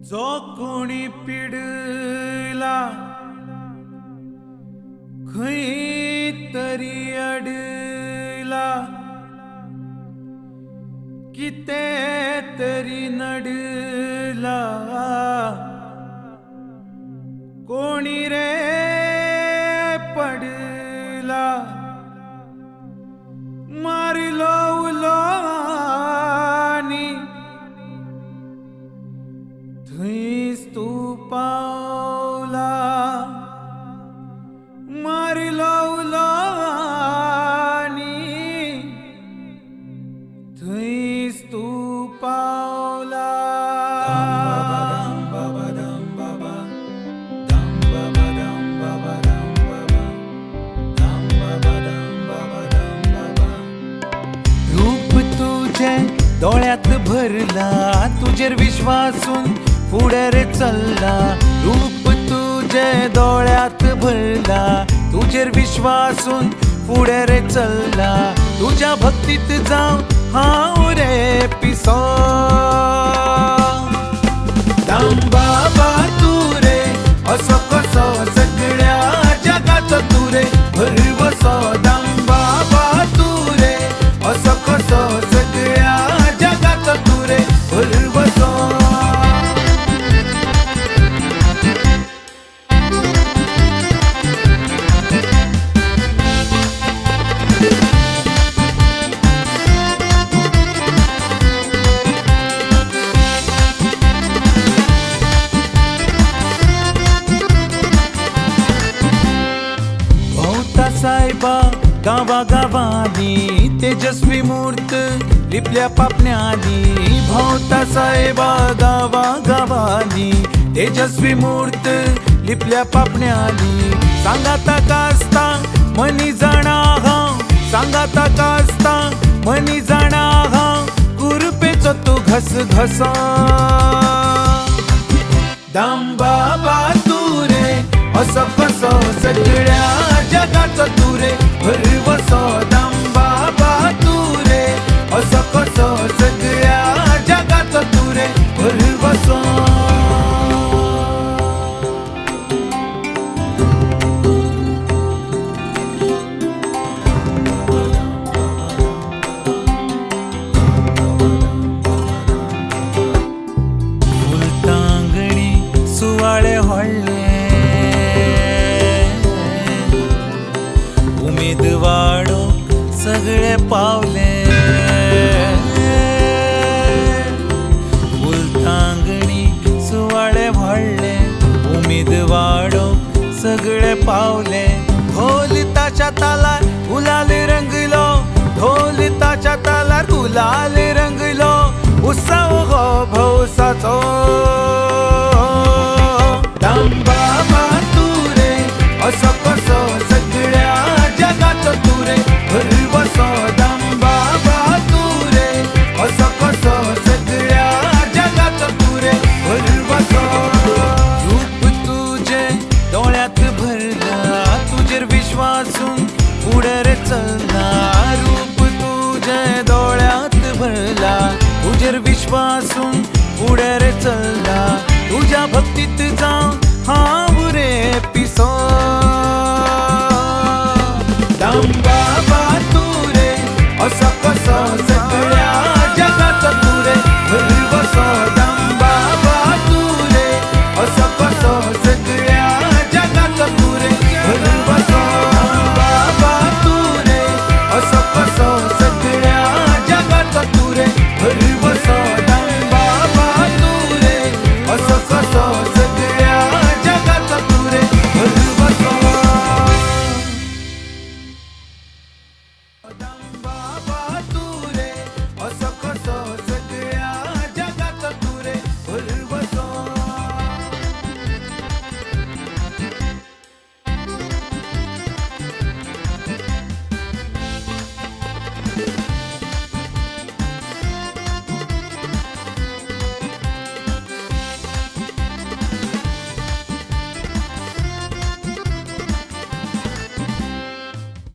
जो कोणी पिडला खंय तरी अडला किते तरी नडला कोणी रे पडला मारिलो उलोनी थंयच तू पावला मारिलो उलोनी थंयच तू पावला रूप तुझे डोळ्यात भरला तुझेर विश्वासून पुढे रे चलला रूप तुझे डोळ्यात भरला तुझेर विश्वासून पुढे रे चलला तुझ्या भक्तीत जाऊन हांव रे पिसो दामबाबा तू रे असो कसो सगळ्या जगाचो तू रे भरवसो दामबाबा तू रे असो कसो सगळ्या जगाचो तू रे भरवसो साहेबा गावा गावानी तेजस्वी मूर्त लिपल्या पापण्यांनी भोवता साहेबा गावा गावानी तेजस्वी मूर्त लिपल्या पापण्यांनी सांगाता कास्ता मनी जाणा हांव सांगाता कास्ता मनी जाणा हांव कुरपेचो तू घस घसा दामबाबा तू रे असो कसो सगळ्या जगाचो तू रे भरवसो दामबाबा तू रे असो कसो सगळ्या जगाचो तू रे भरवसो फुलतांगणी सुवाळे व्हडले उमेद वाडो सगळे पावले फुलतांगणी सुवाळे व्हडले उमेद वाडो सगळे पावले ढोल ताच्या तालार गुलाल रंगलो ढोल ताच्या तालार गुलाल रंगलो उत्सव हो भौसाचो दामबाबा तू रे असो कसो सगळ्या जगाचो तू रे भरवसो